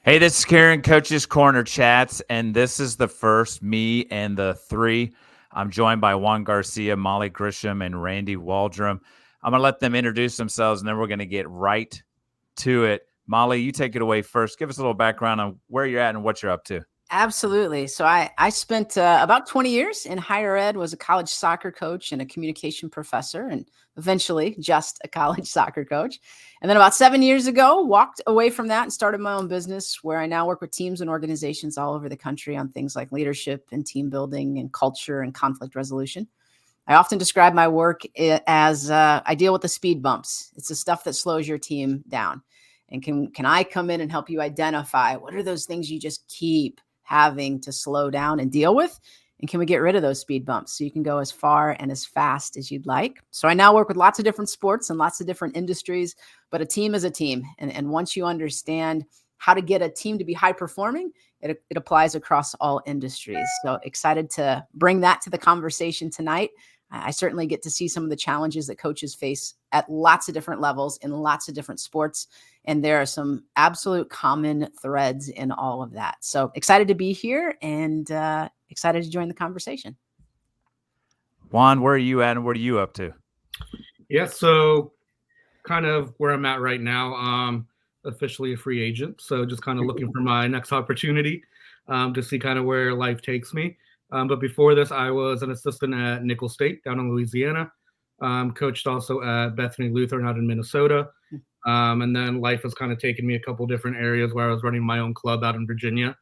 Hey, this is Karen, Coaches Corner Chats, and this is the first me and the three. I'm joined by Juan Garcia, Molly Grisham, and Randy Waldrum. I'm going to let them introduce themselves, and then we're going to get right to it. Molly, you take it away first. Give us a little background on where you're at and what you're up to. Absolutely. So I spent about 20 years in higher ed, was a college soccer coach and a communication professor, and eventually just a college soccer coach. And then about 7 years ago, walked away from that and started my own business where I now work with teams and organizations all over the country on things like leadership and team building and culture and conflict resolution. I often describe my work as I deal with the speed bumps. It's the stuff that slows your team down. And can I come in and help you identify what are those things you just keep having to slow down and deal with? And can we get rid of those speed bumps so you can go as far and as fast as you'd like? So I now work with lots of different sports and lots of different industries, but a team is a team. And once you understand how to get a team to be high performing, it applies across all industries. So excited to bring that to the conversation tonight. I certainly get to see some of the challenges that coaches face at lots of different levels in lots of different sports. And there are some absolute common threads in all of that. So excited to be here and excited to join the conversation. Juan, where are you at and what are you up to? Yeah, so kind of where I'm at right now, officially a free agent. So just kind of looking for my next opportunity to see kind of where life takes me. But before this, I was an assistant at Nicholls State down in Louisiana, coached also at Bethany Lutheran out in Minnesota. And then life has kind of taken me a couple different areas where I was running my own club out in Virginia,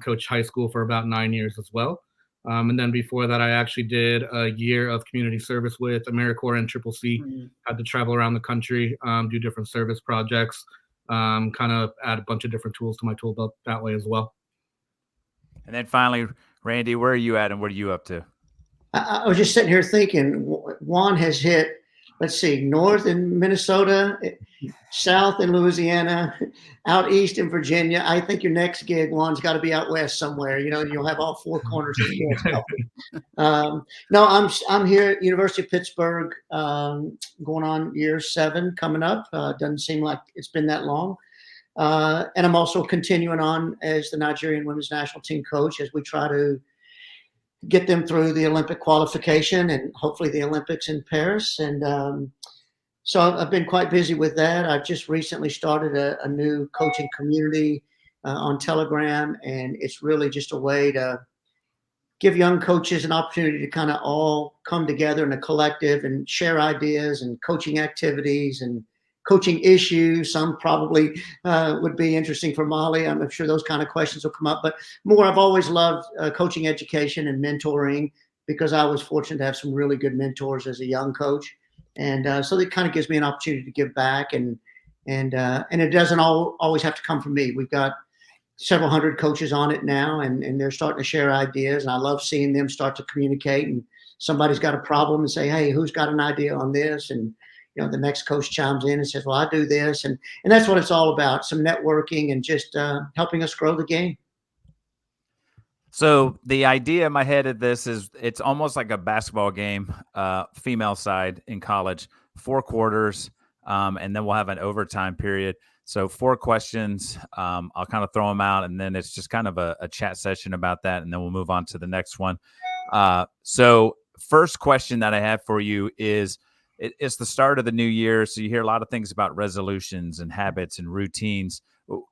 coached high school for about 9 years as well. And then before that, I actually did a year of community service with AmeriCorps and Triple C. Had to travel around the country, do different service projects, kind of add a bunch of different tools to my tool belt that way as well. And then finally, Randy, where are you at and what are you up to? I was just sitting here thinking, Juan has hit, let's see, north in Minnesota, south in Louisiana, out east in Virginia. I think your next gig, Juan's got to be out west somewhere. You know, you'll have all four corners of the US. No, I'm here at University of Pittsburgh, going on year 7 coming up. Doesn't seem like it's been that long. And I'm also continuing on as the Nigerian women's national team coach as we try to get them through the Olympic qualification and hopefully the Olympics in Paris. And so I've been quite busy with that. I've just recently started a new coaching community on Telegram, and it's really just a way to give young coaches an opportunity to kind of all come together in a collective and share ideas and coaching activities and coaching issues. Some probably would be interesting for Molly. I'm sure those kind of questions will come up. But more, I've always loved coaching education and mentoring because I was fortunate to have some really good mentors as a young coach. And so it kind of gives me an opportunity to give back. And it doesn't always have to come from me. We've got several hundred coaches on it now, and they're starting to share ideas. And I love seeing them start to communicate. And somebody's got a problem and say, hey, who's got an idea on this? And you know, the next coach chimes in and says, well, I do this. And that's what it's all about, some networking and just helping us grow the game. So the idea in my head of this is it's almost like a basketball game, female side in college, 4 quarters, and then we'll have an overtime period. So 4 questions, I'll kind of throw them out, and then it's just kind of a chat session about that, and then we'll move on to the next one. So first question that I have for you is, it's the start of the new year, so you hear a lot of things about resolutions and habits and routines.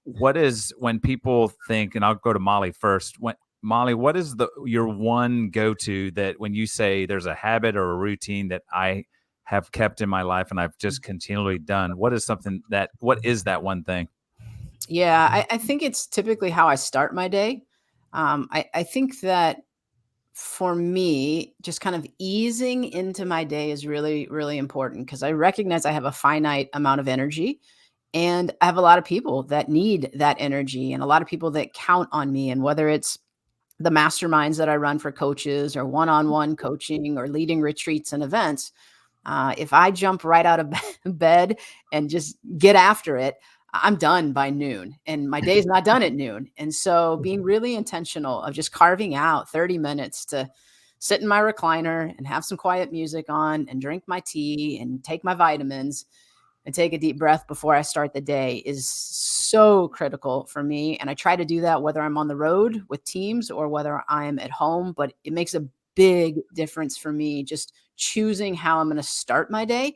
What is, when people think, and I'll go to Molly first, Molly, what is your one go-to that when you say there's a habit or a routine that I have kept in my life and I've just continually done? What is that one thing? Yeah, I think it's typically how I start my day. I think that for me, just kind of easing into my day is really, really important because I recognize I have a finite amount of energy and I have a lot of people that need that energy and a lot of people that count on me. And whether it's the masterminds that I run for coaches or one-on-one coaching or leading retreats and events, if I jump right out of bed and just get after it, I'm done by noon and my day's not done at noon. And so being really intentional of just carving out 30 minutes to sit in my recliner and have some quiet music on and drink my tea and take my vitamins and take a deep breath before I start the day is so critical for me. And I try to do that whether I'm on the road with teams or whether I'm at home, but it makes a big difference for me just choosing how I'm going to start my day.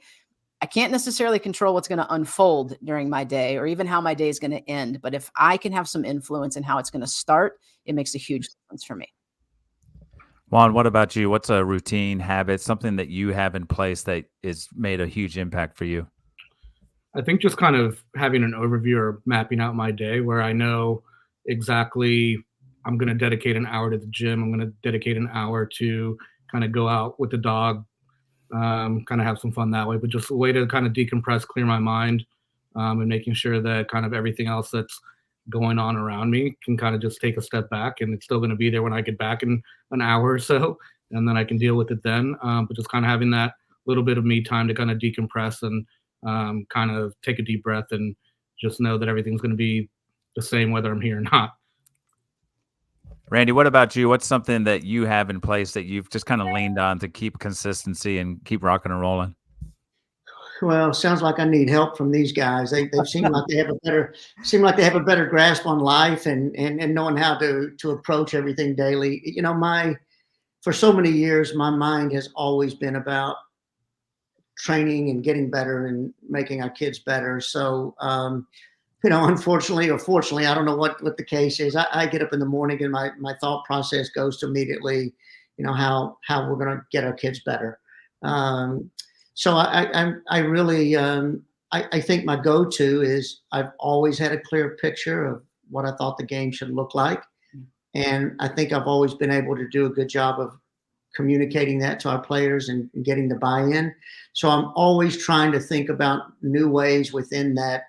I can't necessarily control what's going to unfold during my day or even how my day is going to end. But if I can have some influence in how it's going to start, it makes a huge difference for me. Juan, what about you? What's a routine, habit, something that you have in place that is made a huge impact for you? I think just kind of having an overview or mapping out my day where I know exactly I'm going to dedicate an hour to the gym. I'm going to dedicate an hour to kind of go out with the dog, kind of have some fun that way, but just a way to kind of decompress, clear my mind, and making sure that kind of everything else that's going on around me can kind of just take a step back, and it's still going to be there when I get back in an hour or so, and then I can deal with it then. But just kind of having that little bit of me time to kind of decompress and kind of take a deep breath and just know that everything's going to be the same whether I'm here or not. Randy, what about you? What's something that you have in place that you've just kind of leaned on to keep consistency and keep rocking and rolling? Well, sounds like I need help from these guys. They seem like they have a better grasp on life and knowing how to approach everything daily. You know, for so many years, my mind has always been about training and getting better and making our kids better. So, you know, unfortunately or fortunately, I don't know what the case is. I get up in the morning and my thought process goes to immediately, you know, how we're going to get our kids better. So I really, I think my go-to is I've always had a clear picture of what I thought the game should look like. And I think I've always been able to do a good job of communicating that to our players and getting the buy-in. So I'm always trying to think about new ways within that,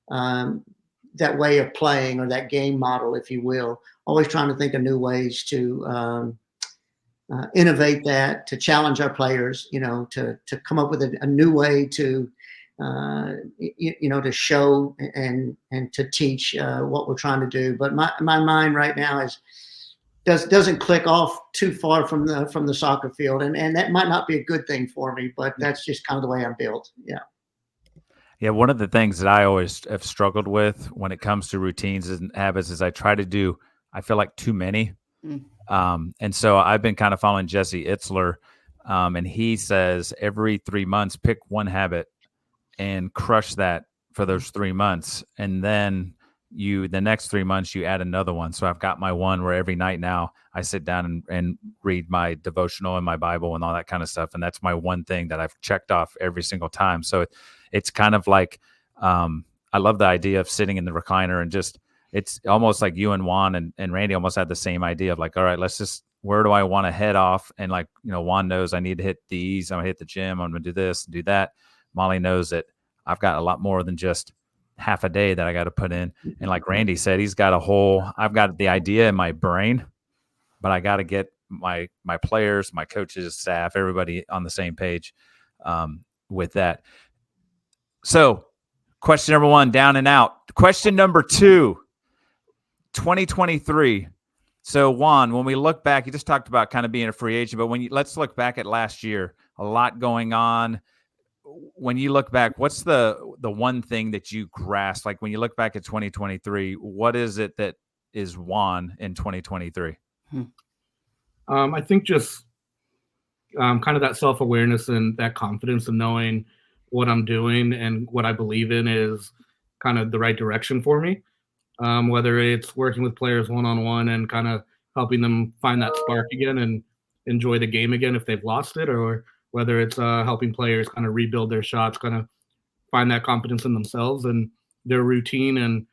that way of playing or that game model, if you will. Always trying to think of new ways to innovate that, to challenge our players, you know, to come up with a new way to, you know, to show and to teach what we're trying to do. But my mind right now doesn't click off too far from the soccer field, and that might not be a good thing for me, but that's just kind of the way I'm built. Yeah. Yeah, one of the things that I always have struggled with when it comes to routines and habits is I feel like too many. And so I've been kind of following Jesse Itzler, and he says every 3 months, pick one habit and crush that for those 3 months. And then the next 3 months, you add another one. So I've got my one where every night now I sit down and read my devotional and my Bible and all that kind of stuff. And that's my one thing that I've checked off every single time. So it's kind of like, I love the idea of sitting in the recliner and just, it's almost like you and Juan and Randy almost had the same idea of like, all right, where do I want to head off? And like, you know, Juan knows I need to hit these. I'm gonna hit the gym. I'm gonna do this, do that. Molly knows that I've got a lot more than just half a day that I got to put in. And like Randy said, I've got the idea in my brain, but I got to get my players, my coaches, staff, everybody on the same page with that. So question number 1, down and out. Question number 2, 2023. So Juan, when we look back, you just talked about kind of being a free agent, but let's look back at last year, a lot going on. When you look back, what's the one thing that you grasp? Like when you look back at 2023, what is it that is Juan in 2023? I think just kind of that self-awareness and that confidence of knowing what I'm doing and what I believe in is kind of the right direction for me. Whether it's working with players one-on-one and kind of helping them find that spark again and enjoy the game again if they've lost it, or whether it's helping players kind of rebuild their shots, kind of find that confidence in themselves and their routine, and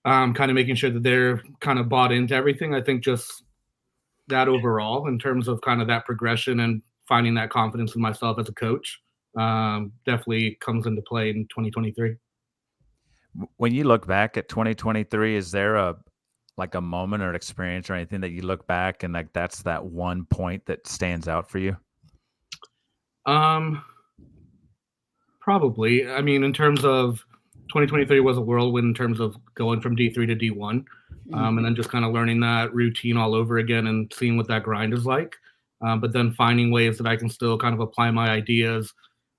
kind of making sure that they're kind of bought into everything. I think just that overall, in terms of kind of that progression and finding that confidence in myself as a coach, definitely comes into play in 2023. When you look back at 2023, is there a moment or an experience or anything that you look back and like that's that one point that stands out for you? Probably. I mean, in terms of 2023 was a whirlwind in terms of going from D3 to D1, and then just kind of learning that routine all over again and seeing what that grind is like. But then finding ways that I can still kind of apply my ideas,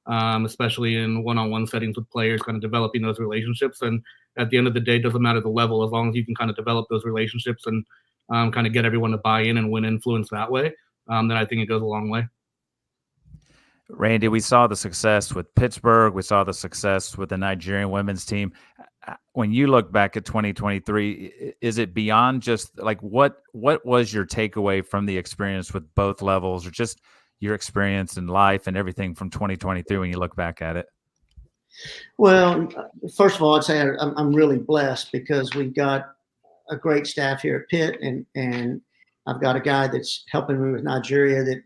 especially in one-on-one settings with players, kind of developing those relationships and at the end of the day, it doesn't matter the level, as long as you can kind of develop those relationships and kind of get everyone to buy in and win influence that way, then I think it goes a long way. Randy, we saw the success with Pittsburgh. We saw the success with the Nigerian women's team. When you look back at 2023, is it beyond just like what was your takeaway from the experience with both levels, or just your experience in life and everything from 2023 when you look back at it? Well, first of all, I'd say I'm really blessed because we've got a great staff here at Pitt, and I've got a guy that's helping me with Nigeria that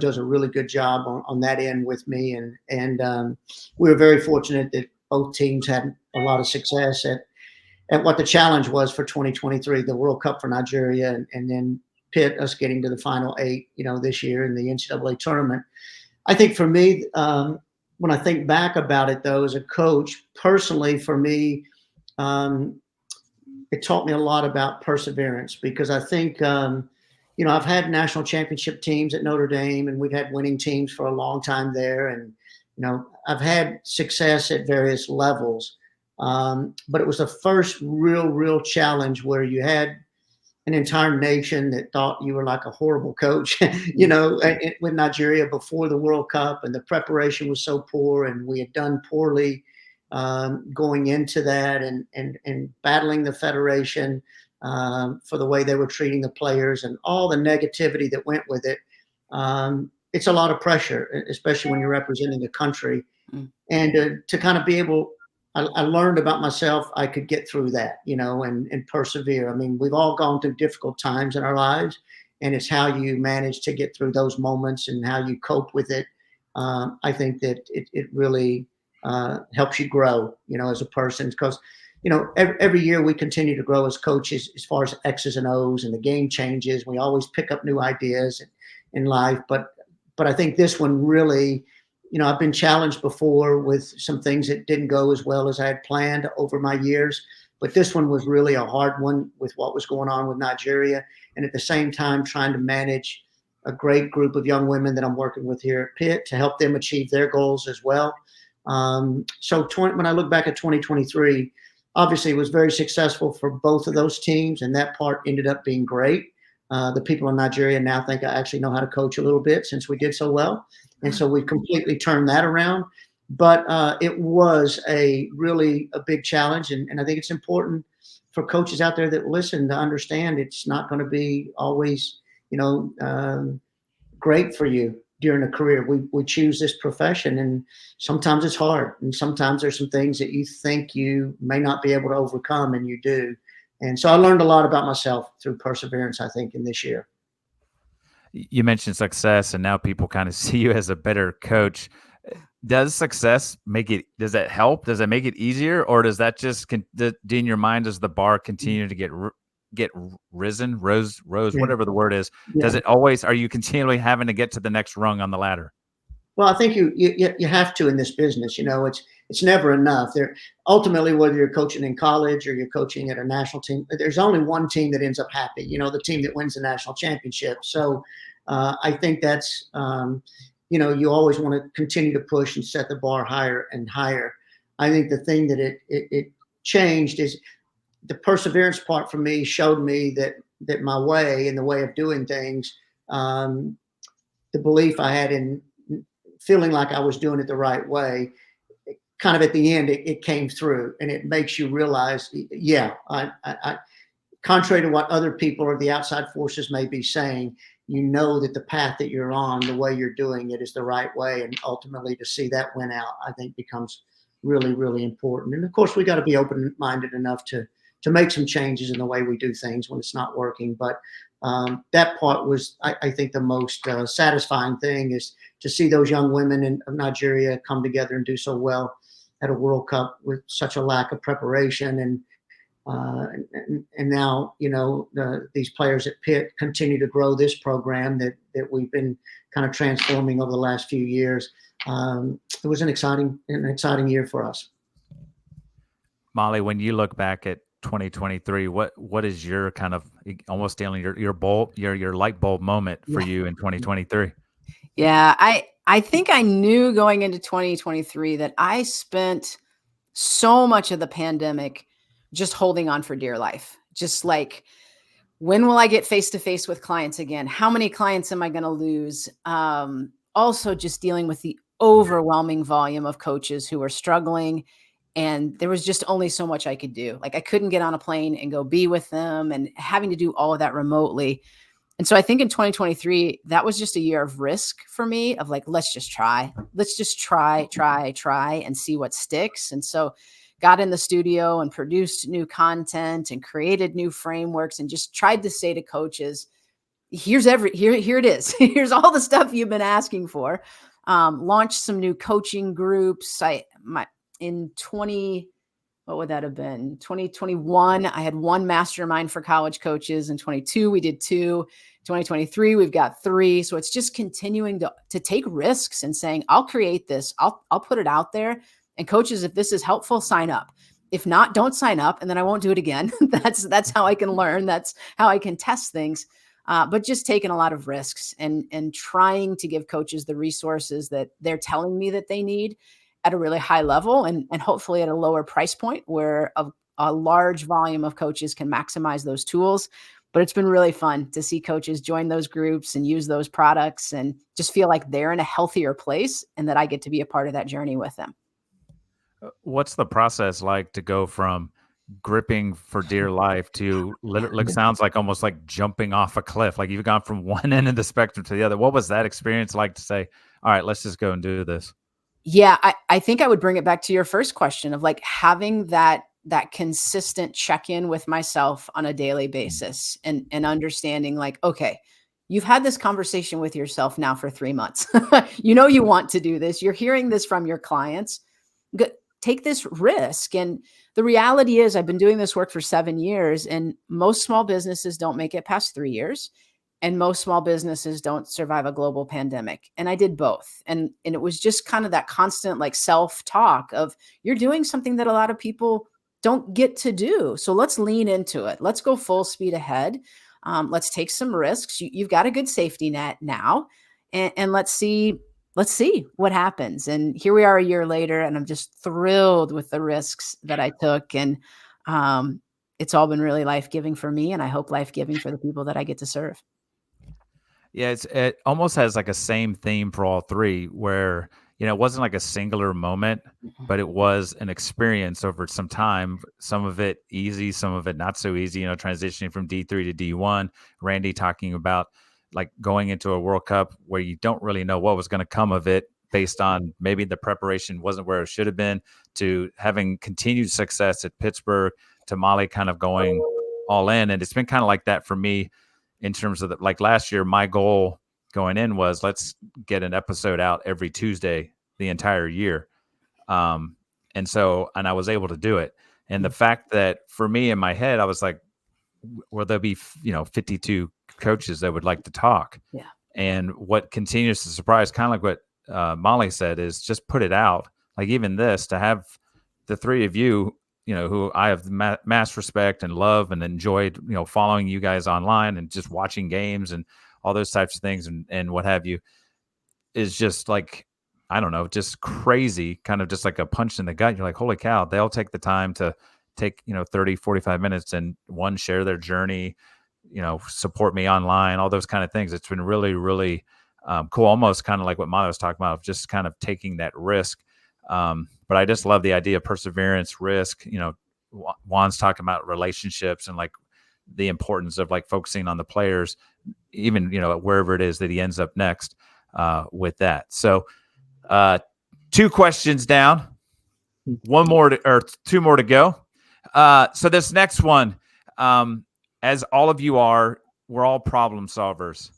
does a really good job on that end with me, and we were very fortunate that both teams had a lot of success at what the challenge was for 2023, the World Cup for Nigeria, and then Pitt, us getting to the final 8, this year in the NCAA tournament. I think for me, when I think back about it, though, as a coach, personally, for me, it taught me a lot about perseverance, because I think, I've had national championship teams at Notre Dame, and we've had winning teams for a long time there. And, I've had success at various levels. But it was the first real challenge where you had an entire nation that thought you were like a horrible coach, with Nigeria before the World Cup, and the preparation was so poor, and we had done poorly going into that, and battling the federation for the way they were treating the players and all the negativity that went with it. It's a lot of pressure, especially when you're representing a country, and to kind of be able. I learned about myself. I could get through that, and persevere. I mean, we've all gone through difficult times in our lives, and it's how you manage to get through those moments and how you cope with it. I think that it really helps you grow, as a person, because, every year we continue to grow as coaches as far as X's and O's, and the game changes. We always pick up new ideas in life, but I think this one really, I've been challenged before with some things that didn't go as well as I had planned over my years, but this one was really a hard one with what was going on with Nigeria, and at the same time trying to manage a great group of young women that I'm working with here at Pitt to help them achieve their goals as well. So when I look back at 2023, obviously it was very successful for both of those teams, and that part ended up being great. The people in Nigeria now think I actually know how to coach a little bit since we did so well. And so we completely turned that around. But it was really a big challenge. And I think it's important for coaches out there that listen to understand it's not going to be always, great for you during a career. We choose this profession, and sometimes it's hard. And sometimes there's some things that you think you may not be able to overcome, and you do. And so I learned a lot about myself through perseverance, I think, in this year. You mentioned success, and now people kind of see you as a better coach. Does success does that help? Does that make it easier? Or does that just, in your mind, does the bar continue to get risen, rose, whatever the word is? Yeah. Does it always, are you continually having to get to the next rung on the ladder? Well, I think you have to in this business. It's never enough. Ultimately, whether you're coaching in college or you're coaching at a national team, there's only one team that ends up happy. The team that wins the national championship. So I think that's you always want to continue to push and set the bar higher and higher. I think the thing that it changed is the perseverance part for me showed me that my way and the way of doing things, the belief I had in feeling like I was doing it the right way, kind of at the end, it came through, and it makes you realize, I contrary to what other people or the outside forces may be saying, that the path that you're on, the way you're doing it is the right way. And ultimately to see that win out, I think becomes really, really important. And of course, we got to be open-minded enough to make some changes in the way we do things when it's not working. But that part was, I think, the most satisfying thing, is to see those young women of Nigeria come together and do so well at a World Cup with such a lack of preparation. And now, these players at Pitt continue to grow this program that we've been kind of transforming over the last few years. It was an exciting year for us. Molly, when you look back at 2023, what is your kind of almost stealing your light bulb moment for you in 2023? Yeah, I think I knew going into 2023 that I spent so much of the pandemic just holding on for dear life. Just like, when will I get face-to-face with clients again? How many clients am I going to lose? Also just dealing with the overwhelming volume of coaches who are struggling. And there was just only so much I could do. Like, I couldn't get on a plane and go be with them, and having to do all of that remotely. And so I think in 2023, that was just a year of risk for me, of like, let's just try and see what sticks. And so got in the studio and produced new content and created new frameworks and just tried to say to coaches, here it is. Here's all the stuff you've been asking for. Launched some new coaching groups. In 2021, I had one mastermind for college coaches. In 22, we did 2. 2023, we've got 3. So it's just continuing to take risks and saying, I'll create this. I'll put it out there. And coaches, if this is helpful, sign up. If not, don't sign up, and then I won't do it again. That's how I can learn. That's how I can test things. But just taking a lot of risks and trying to give coaches the resources that they're telling me that they need at a really high level, and hopefully at a lower price point where a large volume of coaches can maximize those tools. But it's been really fun to see coaches join those groups and use those products and just feel like they're in a healthier place, and that I get to be a part of that journey with them. What's the process like to go from gripping for dear life to literally, sounds like almost like jumping off a cliff? Like, you've gone from one end of the spectrum to the other. What was that experience like to say, all right, let's just go and do this? Yeah, I think I would bring it back to your first question of like having that consistent check-in with myself on a daily basis, and understanding like, okay, you've had this conversation with yourself now for 3 months. You want to do this. You're hearing this from your clients. Take this risk. And the reality is, I've been doing this work for 7 years, and most small businesses don't make it past 3 years. And most small businesses don't survive a global pandemic. And I did both. And it was just kind of that constant like self-talk of, you're doing something that a lot of people don't get to do. So let's lean into it. Let's go full speed ahead. Let's take some risks. You've got a good safety net now, and let's see what happens. And here we are a year later, and I'm just thrilled with the risks that I took. And it's all been really life-giving for me, and I hope life-giving for the people that I get to serve. Yeah, it almost has like a same theme for all 3, where, it wasn't like a singular moment, but it was an experience over some time. Some of it easy, some of it not so easy, transitioning from D3 to D1. Randy talking about like going into a World Cup where you don't really know what was going to come of it, based on maybe the preparation wasn't where it should have been, to having continued success at Pittsburgh, to Molly kind of going all in. And it's been kind of like that for me, in terms of like last year, my goal going in was, let's get an episode out every Tuesday the entire year. And I was able to do it. And the fact that for me in my head, I was like, well, there'll be, 52 coaches that would like to talk. Yeah. And what continues to surprise, kind of like what Molly said, is just put it out. Like, even this, to have the 3 of you, who I have mass respect and love and enjoyed, following you guys online and just watching games and all those types of things and what have you, is just like, I don't know, just crazy, kind of just like a punch in the gut. You're like, holy cow, they'll take the time to take, 30, 45 minutes and share their journey, support me online, all those kind of things. It's been really, really cool. Almost kind of like what Molly was talking about, of just kind of taking that risk. But I just love the idea of perseverance, risk. Juan's talking about relationships and like the importance of like focusing on the players, even, wherever it is that he ends up next with that. So 2 questions down, 2 more to go. So this next one, as all of you are, we're all problem solvers.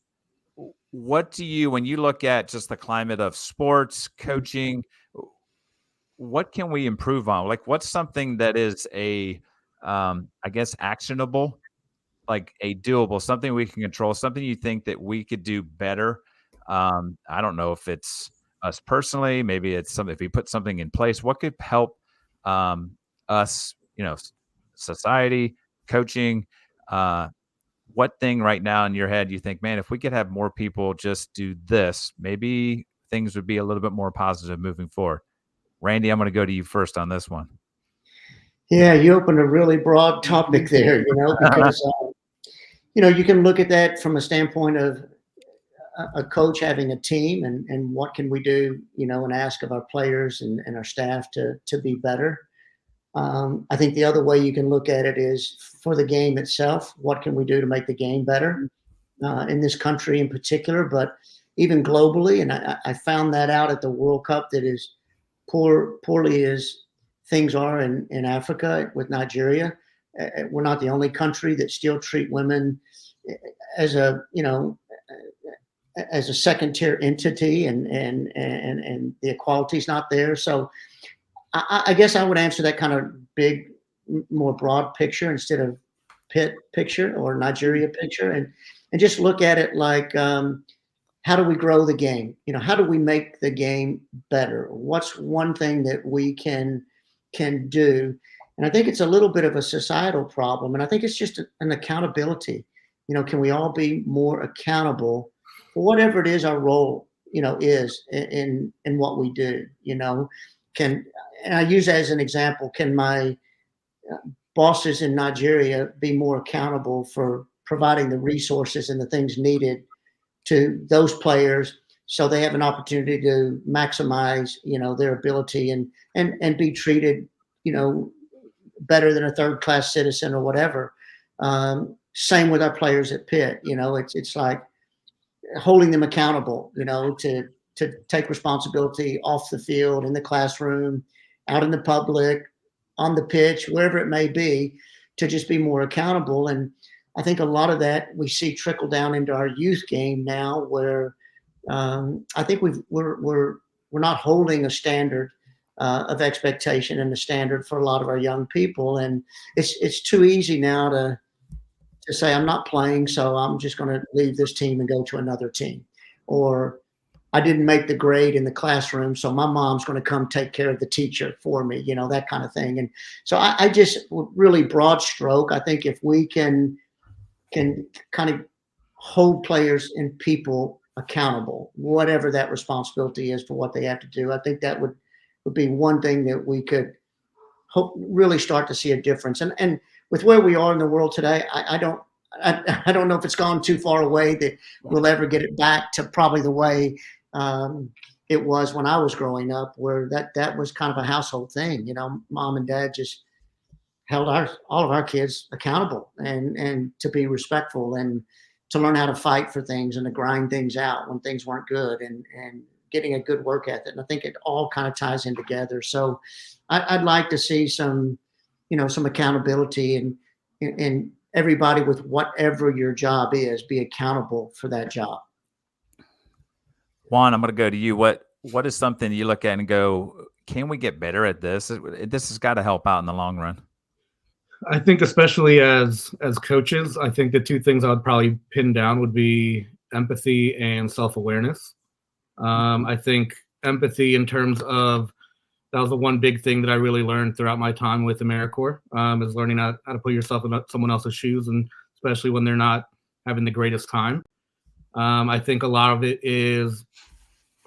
What do you, when you look at just the climate of sports, coaching, what can we improve on? Like, what's something that is I guess, actionable, like a doable, something we can control, something you think that we could do better? I don't know if it's us personally, maybe it's something, if we put something in place, what could help us, society, coaching, what thing right now in your head you think, man, if we could have more people just do this, maybe things would be a little bit more positive moving forward? Randy, I'm going to go to you first on this one. Yeah, you opened a really broad topic there, because you can look at that from a standpoint of a coach having a team and what can we do, and ask of our players and our staff to be better. I think the other way you can look at it is for the game itself. What can we do to make the game better in this country in particular, but even globally? And I found that out at the World Cup that is poorly as things are in Africa with Nigeria. We're not the only country that still treat women as as a second tier entity, and the equality is not there. So I guess I would answer that kind of big, more broad picture instead of Pitt picture or Nigeria picture, and just look at it like, how do we grow the game? How do we make the game better? What's one thing that we can do? And I think it's a little bit of a societal problem, and I think it's just an accountability. Can we all be more accountable for whatever it is our role, is in what we do? And I use that as an example. Can my bosses in Nigeria be more accountable for providing the resources and the things needed to those players so they have an opportunity to maximize, their ability and be treated, better than a third class citizen or whatever. Same with our players at Pitt. It's like holding them accountable, to take responsibility off the field, in the classroom, out in the public, on the pitch, wherever it may be, to just be more accountable. And I think a lot of that we see trickle down into our youth game now, where I think we're not holding a standard of expectation and a standard for a lot of our young people, and it's too easy now to say, I'm not playing, so I'm just going to leave this team and go to another team, or I didn't make the grade in the classroom, so my mom's going to come take care of the teacher for me, that kind of thing. And so I just really broad stroke. I think if we can kind of hold players and people accountable, whatever that responsibility is for what they have to do, I think that would be one thing that we could really start to see a difference. And with where we are in the world today, I don't know if it's gone too far away that we'll ever get it back to probably the way it was when I was growing up, where that was kind of a household thing. Mom and dad just held all of our kids accountable and to be respectful and to learn how to fight for things and to grind things out when things weren't good, and getting a good work ethic. And I think it all kind of ties in together. So I'd like to see some accountability, and everybody with whatever your job is, be accountable for that job. Juan, I'm going to go to you. What is something you look at and go, can we get better at this? This has got to help out in the long run. I think especially as coaches, I think the two things I would probably pin down would be empathy and self-awareness. I think empathy in terms of, that was the one big thing that I really learned throughout my time with AmeriCorps, is learning how to put yourself in someone else's shoes, and especially when they're not having the greatest time. I think a lot of it is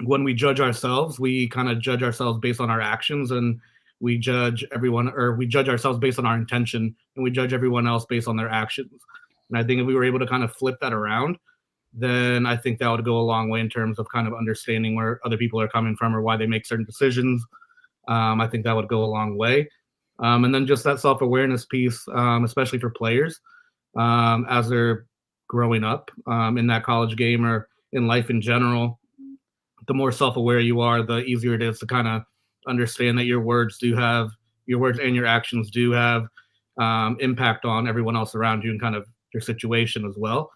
when we judge ourselves, we kind of judge ourselves based on our actions, and we judge ourselves based on our intention, and we judge everyone else based on their actions. And I think if we were able to kind of flip that around, then I think that would go a long way in terms of kind of understanding where other people are coming from or why they make certain decisions. I think that would go a long way. And then just that self-awareness piece, especially for players, as they're growing up in that college game or in life in general, the more self-aware you are, the easier it is to kind of understand that your words and your actions do have impact on everyone else around you and kind of your situation as well.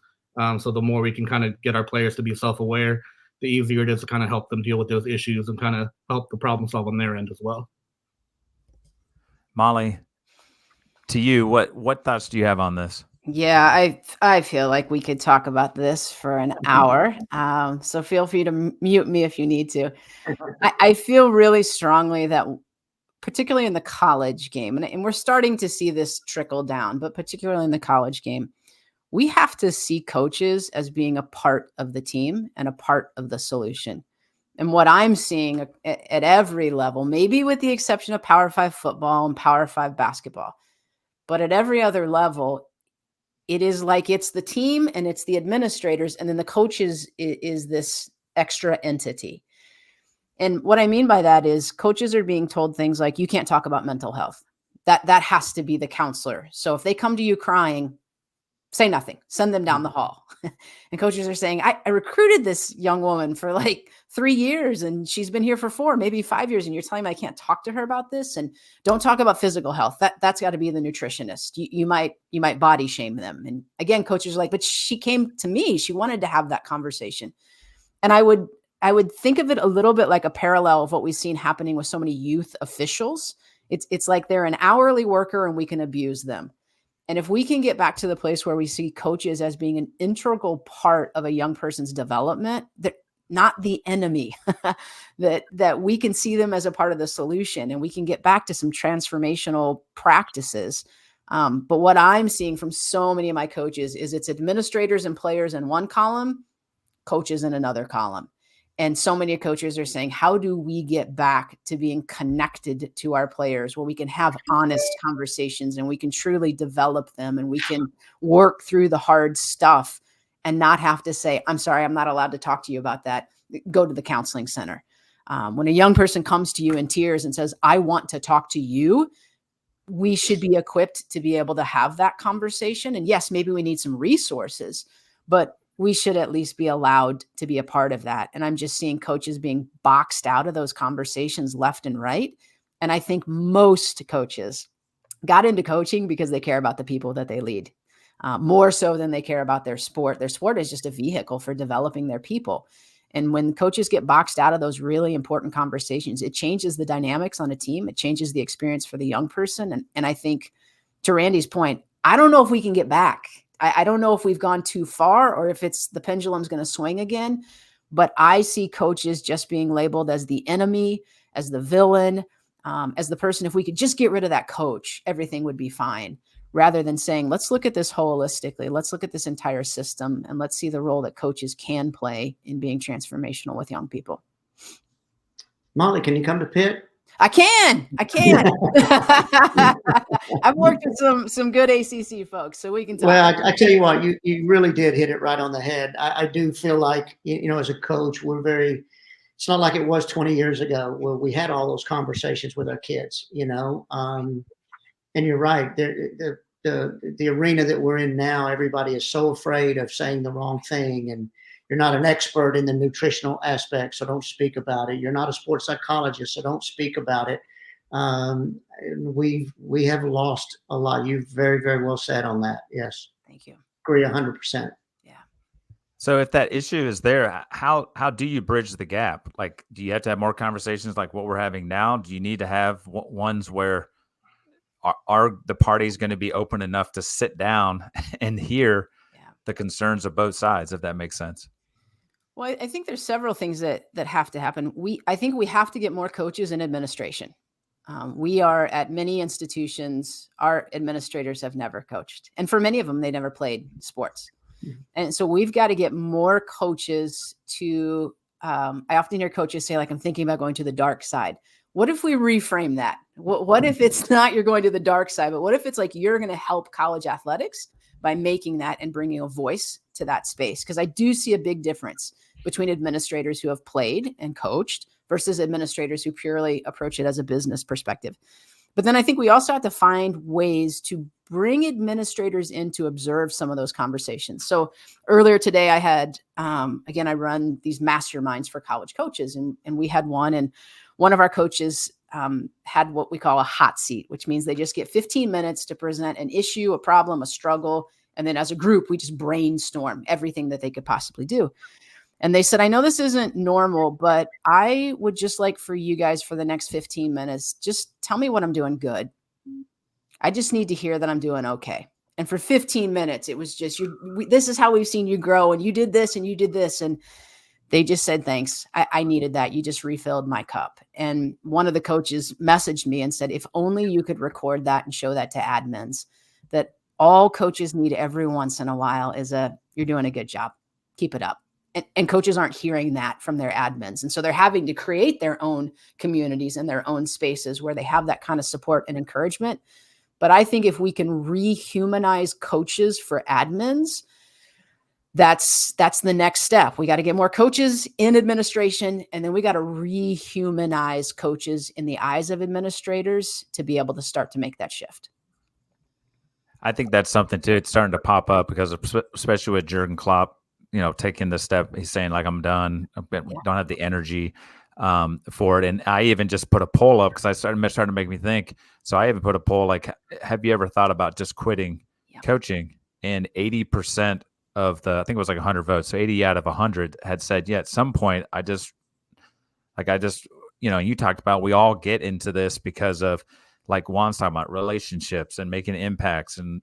So the more we can kind of get our players to be self-aware, the easier it is to kind of help them deal with those issues and kind of help the problem solve on their end as well. Molly, to you, what thoughts do you have on this? Yeah, I feel like we could talk about this for an hour. So feel free to mute me if you need to. I feel really strongly that, particularly in the college game, and we're starting to see this trickle down, but particularly in the college game, we have to see coaches as being a part of the team and a part of the solution. And what I'm seeing at every level, maybe with the exception of Power 5 football and Power 5 basketball, but at every other level, it is like it's the team and it's the administrators, and then the coaches is this extra entity. And what I mean by that is coaches are being told things like, you can't talk about mental health. That has to be the counselor. So if they come to you crying, say nothing, send them down the hall. And coaches are saying, I recruited this young woman for like 3 years and she's been here for 4, maybe 5 years. And you're telling me I can't talk to her about this, and don't talk about physical health. That's got to be the nutritionist. You might body shame them. And again, coaches are like, but she came to me. She wanted to have that conversation. And I would think of it a little bit like a parallel of what we've seen happening with so many youth officials. It's like they're an hourly worker and we can abuse them. And if we can get back to the place where we see coaches as being an integral part of a young person's development, that not the enemy, that we can see them as a part of the solution, and we can get back to some transformational practices. But what I'm seeing from so many of my coaches is it's administrators and players in one column, coaches in another column. And so many coaches are saying, how do we get back to being connected to our players where we can have honest conversations and we can truly develop them and we can work through the hard stuff and not have to say, I'm sorry, I'm not allowed to talk to you about that. Go to the counseling center. When a young person comes to you in tears and says, I want to talk to you, we should be equipped to be able to have that conversation. And yes, maybe we need some resources, but we should at least be allowed to be a part of that. And I'm just seeing coaches being boxed out of those conversations left and right. And I think most coaches got into coaching because they care about the people that they lead, more so than they care about their sport. Their sport is just a vehicle for developing their people. And when coaches get boxed out of those really important conversations, it changes the dynamics on a team. It changes the experience for the young person. And I think, to Randy's point, I don't know if we can get back. I don't know if we've gone too far or if it's the pendulum's going to swing again, but I see coaches just being labeled as the enemy, as the villain, as the person, if we could just get rid of that coach, everything would be fine, rather than saying, let's look at this holistically. Let's look at this entire system and let's see the role that coaches can play in being transformational with young people. Molly, can you come to Pitt? I can. I've worked with some good ACC folks, so we can talk. Well, I tell you what, you really did hit it right on the head. I do feel like, as a coach, it's not like it was 20 years ago where we had all those conversations with our kids, and you're right. The arena that we're in now, everybody is so afraid of saying the wrong thing, and you're not an expert in the nutritional aspect, so don't speak about it. You're not a sports psychologist, so don't speak about it. We have lost a lot. You've very, very well said on that. Yes. Thank you. Agree 100%. Yeah. So if that issue is there, how do you bridge the gap? Like, do you have to have more conversations like what we're having now? Do you need to have ones where are the parties going to be open enough to sit down and hear the concerns of both sides, if that makes sense? Well, I think there's several things that have to happen. I think we have to get more coaches in administration. We are at many institutions, our administrators have never coached. And for many of them, they never played sports. And so we've got to get more coaches to, I often hear coaches say, like, I'm thinking about going to the dark side. What if we reframe that? What if it's not you're going to the dark side, but what if it's like you're going to help college athletics by making that and bringing a voice to that space? Because I do see a big difference between administrators who have played and coached versus administrators who purely approach it as a business perspective. But then I think we also have to find ways to bring administrators in to observe some of those conversations. So earlier today, I had, again, I run these masterminds for college coaches, and we had one, and one of our coaches had what we call a hot seat, which means they just get 15 minutes to present an issue, a problem, a struggle. And then as a group, we just brainstorm everything that they could possibly do. And they said, I know this isn't normal, but I would just like for you guys for the next 15 minutes, just tell me what I'm doing good. I just need to hear that I'm doing okay. And for 15 minutes, it was just, this is how we've seen you grow, and you did this and you did this. And they just said, thanks. I needed that. You just refilled my cup. And one of the coaches messaged me and said, if only you could record that and show that to admins, that all coaches need every once in a while is you're doing a good job. Keep it up. And coaches aren't hearing that from their admins. And so they're having to create their own communities and their own spaces where they have that kind of support and encouragement. But I think if we can rehumanize coaches for admins, that's the next step. We got to get more coaches in administration, and then we got to rehumanize coaches in the eyes of administrators to be able to start to make that shift. I think that's something too. It's starting to pop up because especially with Jurgen Klopp, taking the step, he's saying like, I'm done. Don't have the energy for it. And I even just put a poll up because I started to make me think. So I even put a poll like, have you ever thought about just quitting coaching? And 80% of I think it was like 100 votes. So 80 out of 100 had said, yeah, at some point, you talked about, we all get into this because of, like Juan's talking about, relationships and making impacts. And,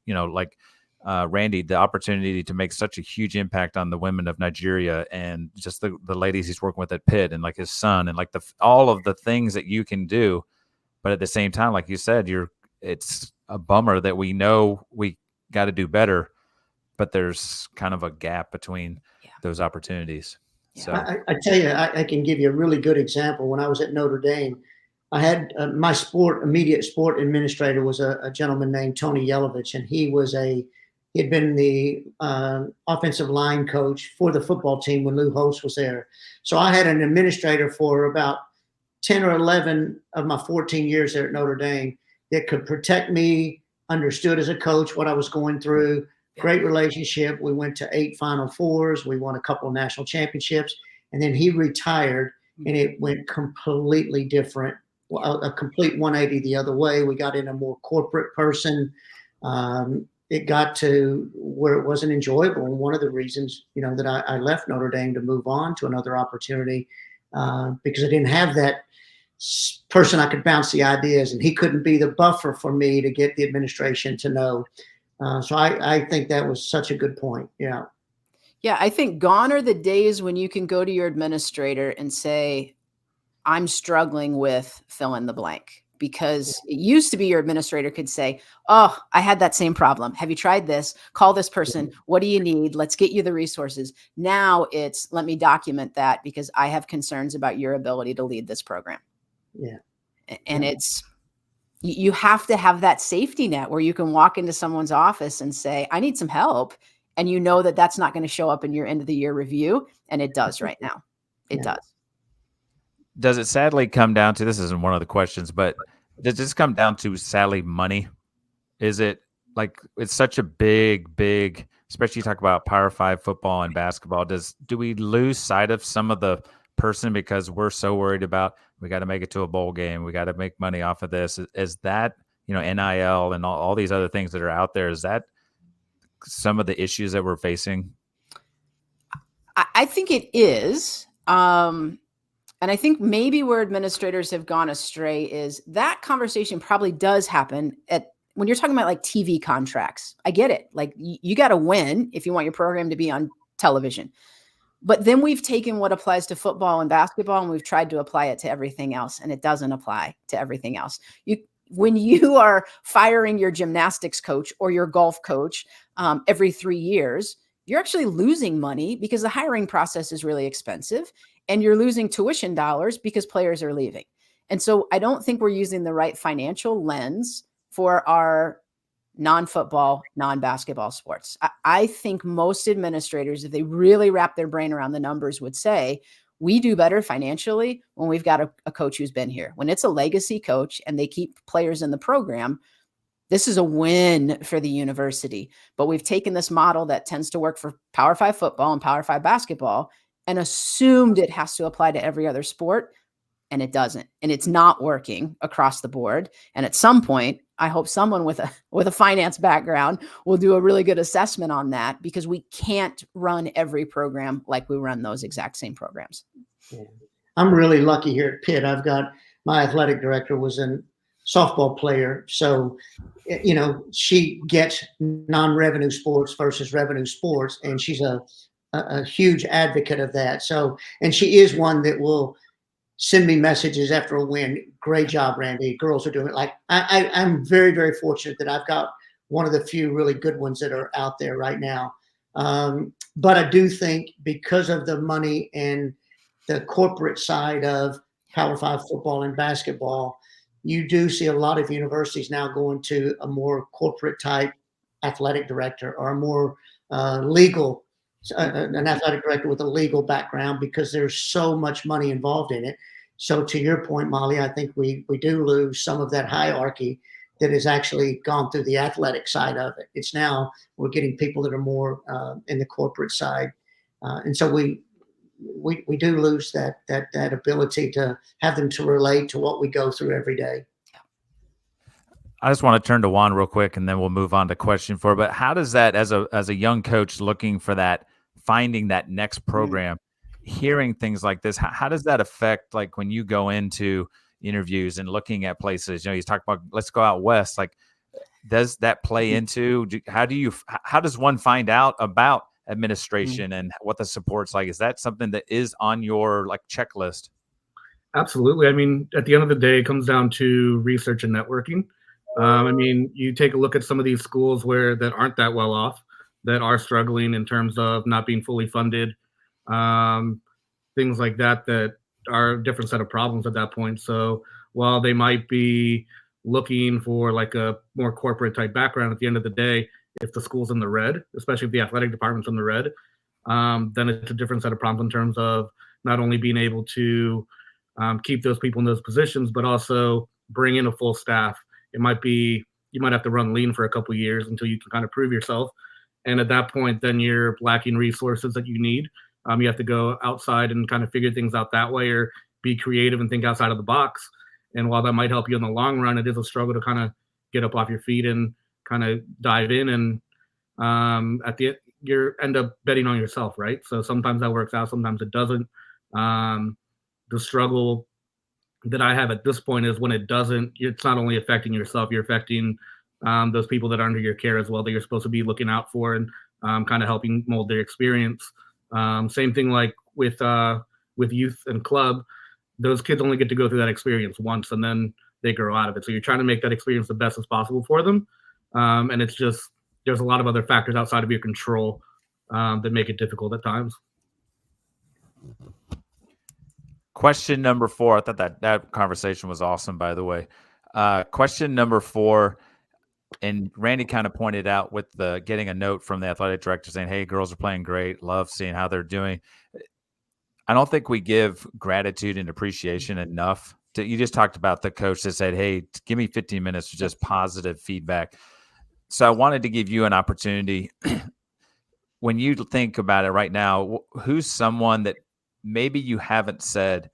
Randy, the opportunity to make such a huge impact on the women of Nigeria and just the ladies he's working with at Pitt and like his son and like all of the things that you can do. But at the same time, like you said, it's a bummer that we know we got to do better, but there's kind of a gap between those opportunities. Yeah. So I tell you, I can give you a really good example. When I was at Notre Dame, I had my immediate sport administrator was a gentleman named Tony Yelovich, and he had been the offensive line coach for the football team when Lou Holtz was there. So I had an administrator for about 10 or 11 of my 14 years there at Notre Dame that could protect me, understood as a coach what I was going through. Great relationship. We went to 8 Final Fours. We won a couple of national championships. And then he retired, and it went completely different, a complete 180 the other way. We got in a more corporate person. It got to where it wasn't enjoyable. And one of the reasons, that I left Notre Dame to move on to another opportunity, because I didn't have that person I could bounce the ideas, and he couldn't be the buffer for me to get the administration to know. So I think that was such a good point. Yeah. Yeah. I think gone are the days when you can go to your administrator and say, I'm struggling with fill in the blank, because it used to be your administrator could say, oh, I had that same problem. Have you tried this? Call this person. What do you need? Let's get you the resources. Now it's, let me document that because I have concerns about your ability to lead this program. Yeah. And you have to have that safety net where you can walk into someone's office and say, I need some help. And that's not going to show up in your end of the year review. And it does right now. It does. Does it sadly come down to, this isn't one of the questions, but does this come down to sadly money? Is it like, it's such a big, especially you talk about Power 5 football and basketball. Do we lose sight of some of the person because we're so worried about, we got to make it to a bowl game, we got to make money off of this? Is that, NIL and all these other things that are out there, is that some of the issues that we're facing? I think it is. And I think maybe where administrators have gone astray is that conversation probably does happen when you're talking about like TV contracts. I get it. Like you got to win if you want your program to be on television. But then we've taken what applies to football and basketball and we've tried to apply it to everything else, and it doesn't apply to everything else. When you are firing your gymnastics coach or your golf coach every 3 years, you're actually losing money because the hiring process is really expensive, and you're losing tuition dollars because players are leaving. And so I don't think we're using the right financial lens for our non-football, non-basketball sports. I think most administrators, if they really wrap their brain around the numbers, would say, we do better financially when we've got a coach who's been here. When it's a legacy coach and they keep players in the program, this is a win for the university. But we've taken this model that tends to work for Power 5 football and Power 5 basketball and assumed it has to apply to every other sport, and it doesn't. And it's not working across the board. And at some point, I hope someone with a finance background will do a really good assessment on that, because we can't run every program like we run those exact same programs. Yeah. I'm really lucky here at Pitt. I've got my athletic director was a softball player. So, she gets non-revenue sports versus revenue sports, and she's a huge advocate of that. So, and she is one that will send me messages after a win. Great job, Randy. Girls are doing it. Like I'm very, very fortunate that I've got one of the few really good ones that are out there right now. But I do think because of the money and the corporate side of Power 5 football and basketball, you do see a lot of universities now going to a more corporate type athletic director or a more legal, an athletic director with a legal background, because there's so much money involved in it. So to your point, Molly, I think we do lose some of that hierarchy that has actually gone through the athletic side of it. It's now we're getting people that are more in the corporate side, and so we do lose that ability to have them to relate to what we go through every day. I just want to turn to Juan real quick, and then we'll move on to question 4. But how does that, as a young coach looking for that, finding that next program, hearing things like this, how does that affect, like, when you go into interviews and looking at places? You know, you talk about, let's go out west. Like, does that play into, how does one find out about administration and what the support's like? Is that something that is on your, like, checklist? Absolutely. I mean, at the end of the day, it comes down to research and networking. I mean, you take a look at some of these schools that aren't that well off, that are struggling in terms of not being fully funded, things like that, that are a different set of problems at that point. So while they might be looking for like a more corporate type background, at the end of the day, if the school's in the red, especially if the athletic department's in the red, then it's a different set of problems in terms of not only being able to keep those people in those positions, but also bring in a full staff. It might be, you might have to run lean for a couple of years until you can kind of prove yourself. And at that point, then you're lacking resources that you need. You have to go outside and kind of figure things out that way, or be creative and think outside of the box. And while that might help you in the long run, it is a struggle to kind of get up off your feet and kind of dive in. And at the end, you end up betting on yourself, right? So sometimes that works out, sometimes it doesn't. The struggle that I have at this point is when it doesn't, it's not only affecting yourself, you're affecting those people that are under your care as well, that you're supposed to be looking out for and kind of helping mold their experience. Same thing like with youth and club, those kids only get to go through that experience once and then they grow out of it. So you're trying to make that experience the best as possible for them. And it's just, there's a lot of other factors outside of your control that make it difficult at times. Question number 4. I thought that conversation was awesome, by the way. Question number 4, and Randy kind of pointed out with the getting a note from the athletic director saying, hey, girls are playing great. Love seeing how they're doing. I don't think we give gratitude and appreciation enough. You just talked about the coach that said, hey, give me 15 minutes of just positive feedback. So I wanted to give you an opportunity. When you think about it right now, who's someone that maybe you haven't said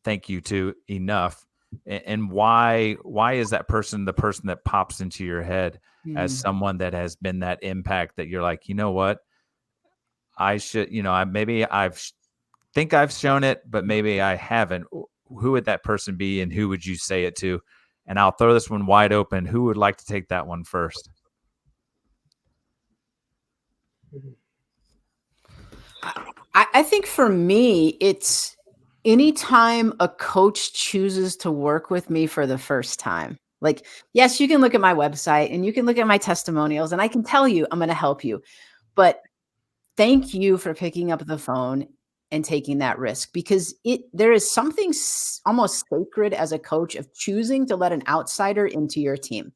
thank you to enough, and why is that person the person that pops into your head as someone that has been that impact that you're like, you know what, I should, maybe think I've shown it, but maybe I haven't. Who would that person be, and who would you say it to? And I'll throw this one wide open. Who would like to take that one first? I think for me, it's anytime a coach chooses to work with me for the first time. Like, yes, you can look at my website and you can look at my testimonials and I can tell you I'm going to help you. But thank you for picking up the phone and taking that risk, because there is something almost sacred as a coach of choosing to let an outsider into your team.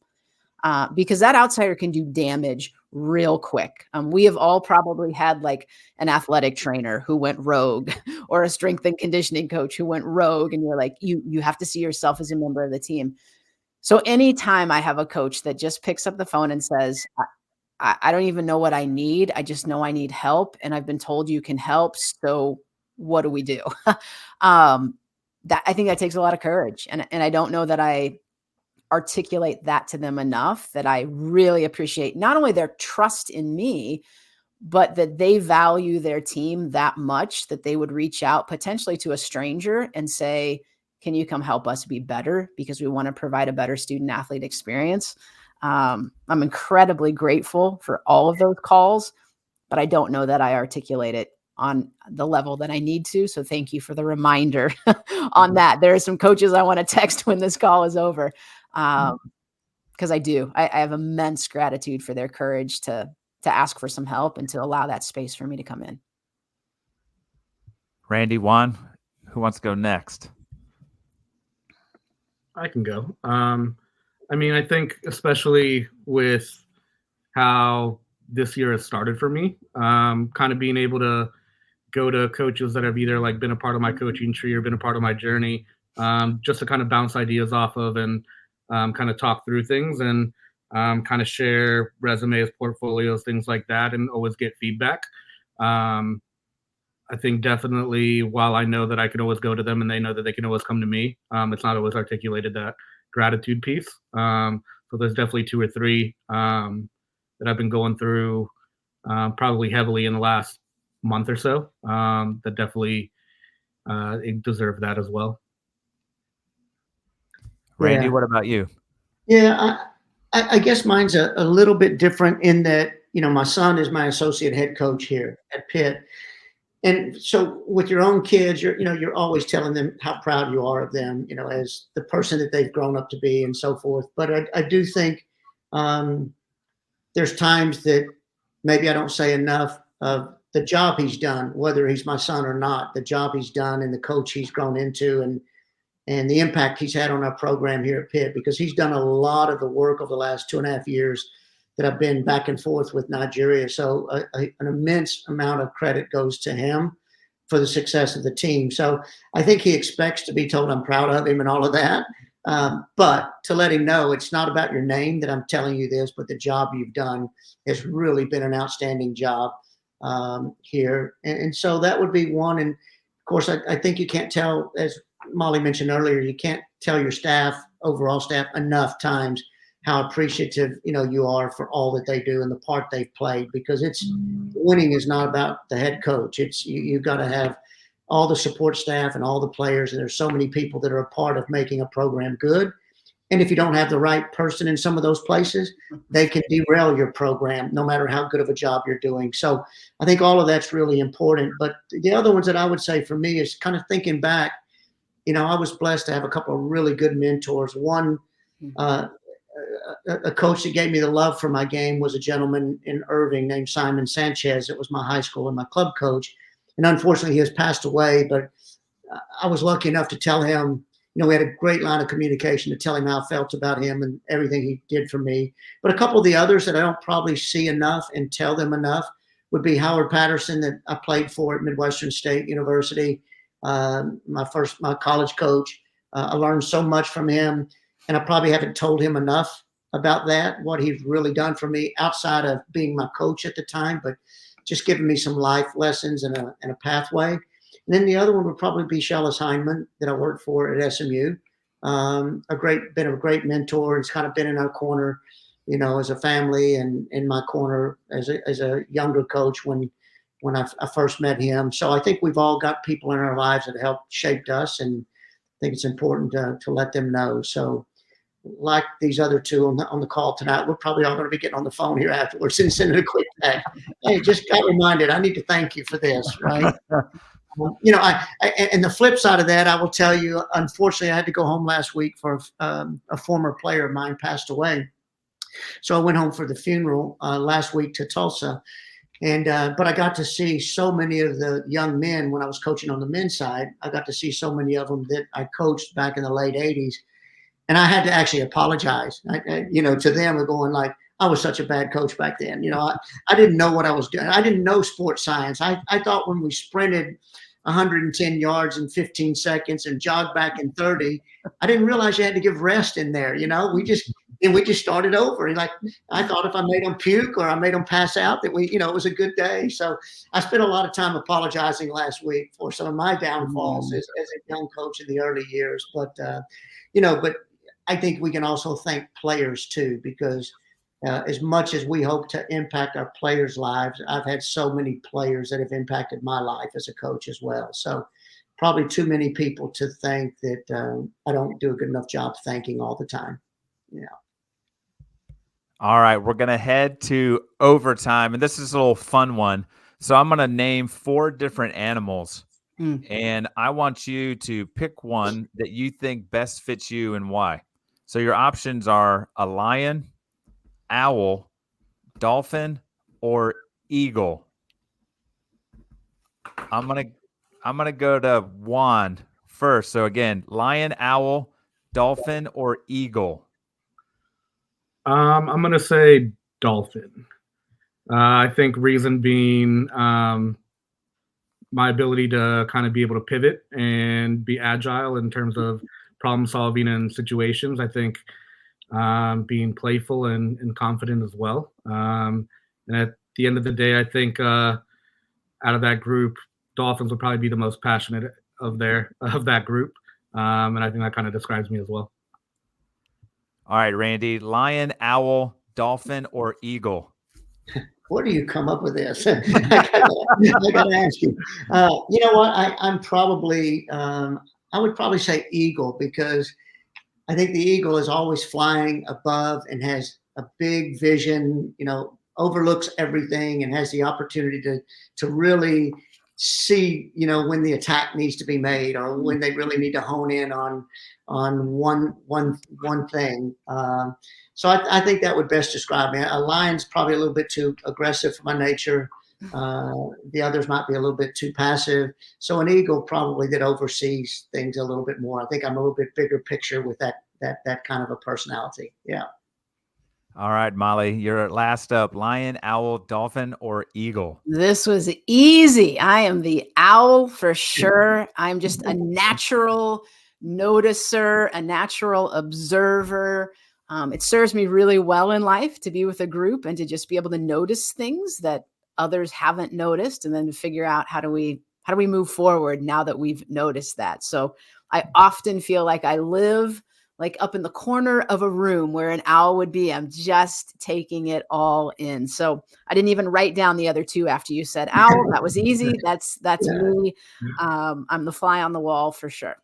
Because that outsider can do damage real quick. We have all probably had like an athletic trainer who went rogue or a strength and conditioning coach who went rogue. And you're like, you have to see yourself as a member of the team. So anytime I have a coach that just picks up the phone and says, I don't even know what I need. I just know I need help. And I've been told you can help. So what do we do? I think that takes a lot of courage. And I don't know that I articulate that to them enough, that I really appreciate not only their trust in me, but that they value their team that much that they would reach out potentially to a stranger and say, can you come help us be better? Because we want to provide a better student athlete experience. I'm incredibly grateful for all of those calls, but I don't know that I articulate it on the level that I need to. So thank you for the reminder on that. There are some coaches I want to text when this call is over. Because I have immense gratitude for their courage to ask for some help and to allow that space for me to come in. Randy, Juan, who wants to go next? I can go. I mean, I think especially with how this year has started for me, kind of being able to go to coaches that have either like been a part of my coaching tree or been a part of my journey, just to kind of bounce ideas off of and kind of talk through things and kind of share resumes, portfolios, things like that, and always get feedback. I think definitely while I know that I can always go to them and they know that they can always come to me, it's not always articulated that gratitude piece. So there's definitely 2 or 3 that I've been going through probably heavily in the last month or so that definitely deserve that as well. Randy, what about you? Yeah, I guess mine's a little bit different in that, my son is my associate head coach here at Pitt. And so with your own kids, you're always telling them how proud you are of them, as the person that they've grown up to be and so forth. But I do think there's times that maybe I don't say enough of the job he's done, whether he's my son or not, the job he's done and the coach he's grown into and the impact he's had on our program here at Pitt, because he's done a lot of the work over the last 2.5 years that I've been back and forth with Nigeria. So an immense amount of credit goes to him for the success of the team. So I think he expects to be told I'm proud of him and all of that. But to let him know it's not about your name that I'm telling you this, but the job you've done has really been an outstanding job here. And so that would be one. And of course, I think you can't tell, as Molly mentioned earlier, you can't tell your overall staff enough times how appreciative, you are for all that they do and the part they've played, because winning is not about the head coach. It's you've got to have all the support staff and all the players. And there's so many people that are a part of making a program good. And if you don't have the right person in some of those places, they can derail your program, no matter how good of a job you're doing. So I think all of that's really important. But the other ones that I would say for me is kind of thinking back, I was blessed to have a couple of really good mentors. One, a coach that gave me the love for my game was a gentleman in Irving named Simon Sanchez. It was my high school and my club coach. And unfortunately, he has passed away. But I was lucky enough to tell him, we had a great line of communication to tell him how I felt about him and everything he did for me. But a couple of the others that I don't probably see enough and tell them enough would be Howard Patterson, that I played for at Midwestern State University, my college coach. I learned so much from him. And I probably haven't told him enough about that, what he's really done for me outside of being my coach at the time, but just giving me some life lessons and a pathway. And then the other one would probably be Shellis Heineman that I worked for at SMU. Been a great mentor. He's kind of been in our corner, as a family, and in my corner as a younger coach when I first met him. So I think we've all got people in our lives that helped shaped us, and I think it's important to let them know. So, like these other two on the call tonight, we're probably all going to be getting on the phone here afterwards and sending a quick text. Hey, just got reminded, I need to thank you for this, right? And the flip side of that, I will tell you, unfortunately, I had to go home last week for a former player of mine passed away. So I went home for the funeral last week to Tulsa. And but I got to see so many of the young men when I was coaching on the men's side. I got to see so many of them that I coached back in the late 80s. And I had to actually apologize, to them, going like, I was such a bad coach back then. I didn't know what I was doing. I didn't know sports science. I thought when we sprinted 110 yards in 15 seconds and jogged back in 30, I didn't realize you had to give rest in there. We just started over. Like, I thought if I made them puke or I made them pass out, that it was a good day. So I spent a lot of time apologizing last week for some of my downfalls as a young coach in the early years. But, but I think we can also thank players too, because as much as we hope to impact our players' lives, I've had so many players that have impacted my life as a coach as well. So probably too many people to thank that I don't do a good enough job thanking all the time. Yeah. All right, we're going to head to overtime, and this is a little fun one. So I'm going to name 4 different animals, and I want you to pick one that you think best fits you and why. So your options are a lion, owl, dolphin, or eagle? I'm gonna go to Juan first. So again, lion, owl, dolphin, or eagle? I'm gonna say dolphin. I think reason being my ability to kind of be able to pivot and be agile in terms of problem solving and situations. I think being playful and confident as well. And at the end of the day, I think out of that group, Dolphins would probably be the most passionate of that group, and I think that kind of describes me as well. All right, Randy, lion, owl, dolphin, or eagle? Where do you come up with this? I gotta ask you. You know what? I'm probably I would probably say eagle, because I think the eagle is always flying above and has a big vision, overlooks everything and has the opportunity to really see, when the attack needs to be made or when they really need to hone in on one thing. So I think that would best describe me. A lion's probably a little bit too aggressive for my nature. The others might be a little bit too passive. So an eagle probably that oversees things a little bit more. I think I'm a little bit bigger picture with that kind of a personality. Yeah. All right, Molly, you're last up. Lion, owl, dolphin, or eagle? This was easy. I am the owl for sure. I'm just a natural noticer, a natural observer. It serves me really well in life to be with a group and to just be able to notice things that others haven't noticed, and then to figure out how do we move forward now that we've noticed that. So I often feel like I live like up in the corner of a room where an owl would be. I'm just taking it all in. So I didn't even write down the other two after you said owl. That was easy. That's me. I'm the fly on the wall for sure.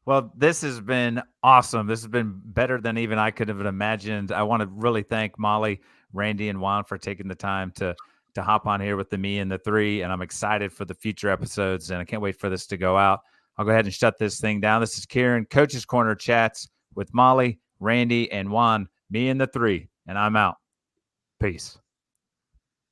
Well, this has been awesome. This has been better than even I could have imagined. I want to really thank Molly, Randy, and Juan for taking the time to hop on here with me and the three. And I'm excited for the future episodes, and I can't wait for this to go out. I'll go ahead and shut this thing down. This is Kieran, Coach's Corner Chats with Molly, Randy, and Juan, me and the three, and I'm out. Peace.